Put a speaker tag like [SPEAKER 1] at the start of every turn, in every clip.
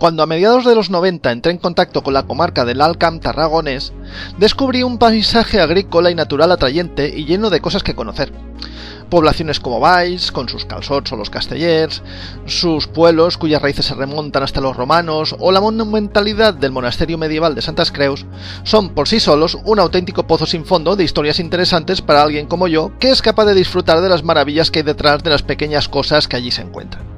[SPEAKER 1] Cuando a mediados de los 90 entré en contacto con la comarca del Alt Camp tarragonés, descubrí un paisaje agrícola y natural atrayente y lleno de cosas que conocer. Poblaciones como Valls, con sus calçots o los castellers, sus pueblos cuyas raíces se remontan hasta los romanos, o la monumentalidad del monasterio medieval de Santes Creus, son por sí solos un auténtico pozo sin fondo de historias interesantes para alguien como yo, que es capaz de disfrutar de las maravillas que hay detrás de las pequeñas cosas que allí se encuentran.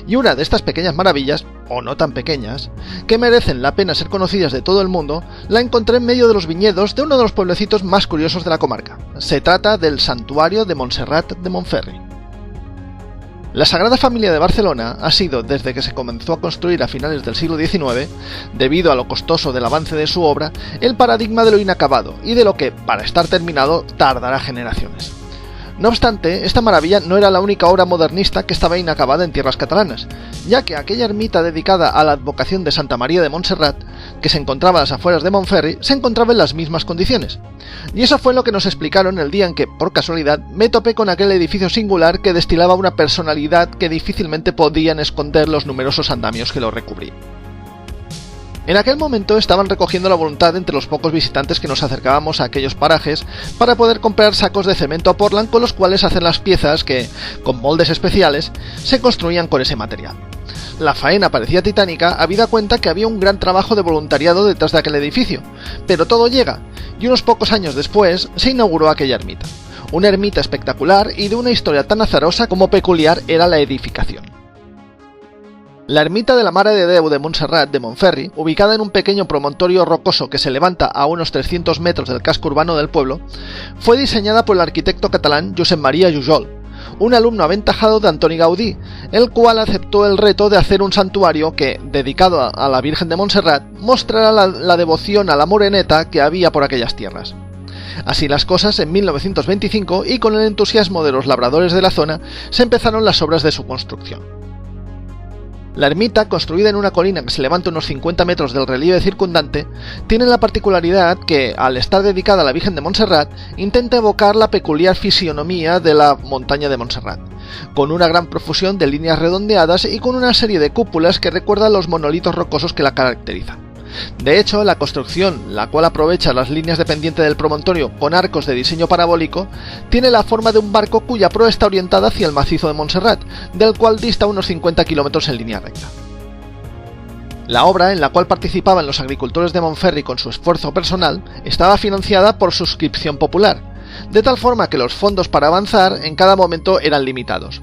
[SPEAKER 1] Y una de estas pequeñas maravillas, o no tan pequeñas, que merecen la pena ser conocidas de todo el mundo, la encontré en medio de los viñedos de uno de los pueblecitos más curiosos de la comarca. Se trata del Santuario de Montserrat de Montferri. La Sagrada Familia de Barcelona ha sido, desde que se comenzó a construir a finales del siglo XIX, debido a lo costoso del avance de su obra, el paradigma de lo inacabado y de lo que, para estar terminado, tardará generaciones. No obstante, esta maravilla no era la única obra modernista que estaba inacabada en tierras catalanas, ya que aquella ermita dedicada a la advocación de Santa María de Montserrat, que se encontraba a las afueras de Montferri, se encontraba en las mismas condiciones. Y eso fue lo que nos explicaron el día en que, por casualidad, me topé con aquel edificio singular que destilaba una personalidad que difícilmente podían esconder los numerosos andamios que lo recubrían. En aquel momento estaban recogiendo la voluntad entre los pocos visitantes que nos acercábamos a aquellos parajes para poder comprar sacos de cemento a Portland con los cuales hacer las piezas que, con moldes especiales, se construían con ese material. La faena parecía titánica, habida cuenta que había un gran trabajo de voluntariado detrás de aquel edificio, pero todo llega, y unos pocos años después se inauguró aquella ermita. Una ermita espectacular y de una historia tan azarosa como peculiar era la edificación. La ermita de la Mare de Déu de Montserrat de Montferri, ubicada en un pequeño promontorio rocoso que se levanta a unos 300 metros del casco urbano del pueblo, fue diseñada por el arquitecto catalán Josep Maria Jujol, un alumno aventajado de Antoni Gaudí, el cual aceptó el reto de hacer un santuario que, dedicado a la Virgen de Montserrat, mostrara la devoción a la moreneta que había por aquellas tierras. Así las cosas, en 1925, y con el entusiasmo de los labradores de la zona, se empezaron las obras de su construcción. La ermita, construida en una colina que se levanta unos 50 metros del relieve circundante, tiene la particularidad que, al estar dedicada a la Virgen de Montserrat, intenta evocar la peculiar fisionomía de la montaña de Montserrat, con una gran profusión de líneas redondeadas y con una serie de cúpulas que recuerdan los monolitos rocosos que la caracterizan. De hecho, la construcción, la cual aprovecha las líneas de pendiente del promontorio con arcos de diseño parabólico, tiene la forma de un barco cuya proa está orientada hacia el macizo de Montserrat, del cual dista unos 50 kilómetros en línea recta. La obra, en la cual participaban los agricultores de Montferri con su esfuerzo personal, estaba financiada por suscripción popular, de tal forma que los fondos para avanzar en cada momento eran limitados.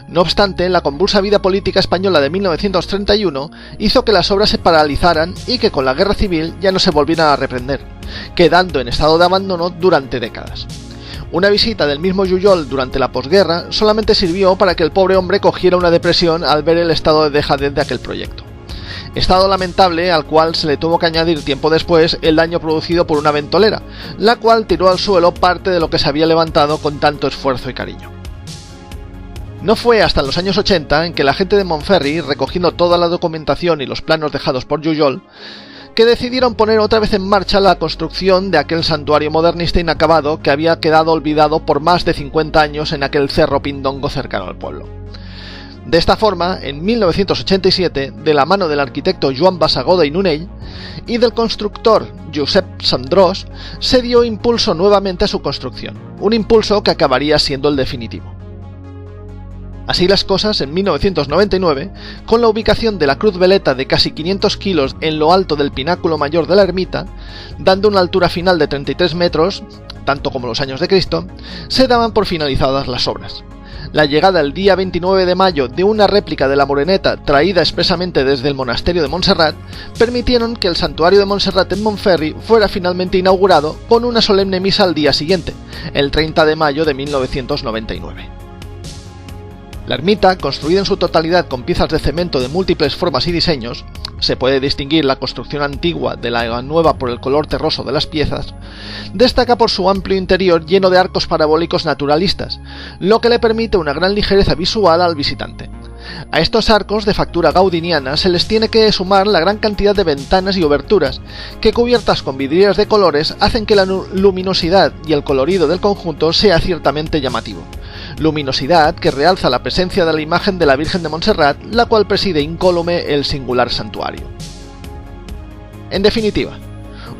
[SPEAKER 1] No obstante, la convulsa vida política española de 1931 hizo que las obras se paralizaran y que con la guerra civil ya no se volvieran a reprender, quedando en estado de abandono durante décadas. Una visita del mismo Jujol durante la posguerra solamente sirvió para que el pobre hombre cogiera una depresión al ver el estado de dejadez de aquel proyecto. Estado lamentable al cual se le tuvo que añadir tiempo después el daño producido por una ventolera, la cual tiró al suelo parte de lo que se había levantado con tanto esfuerzo y cariño. No fue hasta los años 80 en que la gente de Montferri, recogiendo toda la documentación y los planos dejados por Jujol, que decidieron poner otra vez en marcha la construcción de aquel santuario modernista inacabado que había quedado olvidado por más de 50 años en aquel cerro Pindongo cercano al pueblo. De esta forma, en 1987, de la mano del arquitecto Joan Bassagoda i Nunell y del constructor Josep Sandrós, se dio impulso nuevamente a su construcción, un impulso que acabaría siendo el definitivo. Así las cosas, en 1999, con la ubicación de la cruz veleta de casi 500 kilos en lo alto del pináculo mayor de la ermita, dando una altura final de 33 metros, tanto como los años de Cristo, se daban por finalizadas las obras. La llegada el día 29 de mayo de una réplica de la moreneta traída expresamente desde el monasterio de Montserrat permitieron que el santuario de Montserrat en Montferri fuera finalmente inaugurado con una solemne misa al día siguiente, el 30 de mayo de 1999. La ermita, construida en su totalidad con piezas de cemento de múltiples formas y diseños, se puede distinguir la construcción antigua de la nueva por el color terroso de las piezas, destaca por su amplio interior lleno de arcos parabólicos naturalistas, lo que le permite una gran ligereza visual al visitante. A estos arcos de factura gaudiniana se les tiene que sumar la gran cantidad de ventanas y oberturas, que cubiertas con vidrieras de colores hacen que la luminosidad y el colorido del conjunto sea ciertamente llamativo. luminosidad que realza la presencia de la imagen de la Virgen de Montserrat, la cual preside incólume el singular santuario. En definitiva,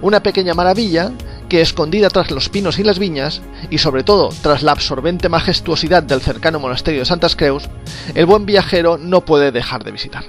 [SPEAKER 1] una pequeña maravilla que, escondida tras los pinos y las viñas, y sobre todo tras la absorbente majestuosidad del cercano monasterio de Santes Creus, el buen viajero no puede dejar de visitar.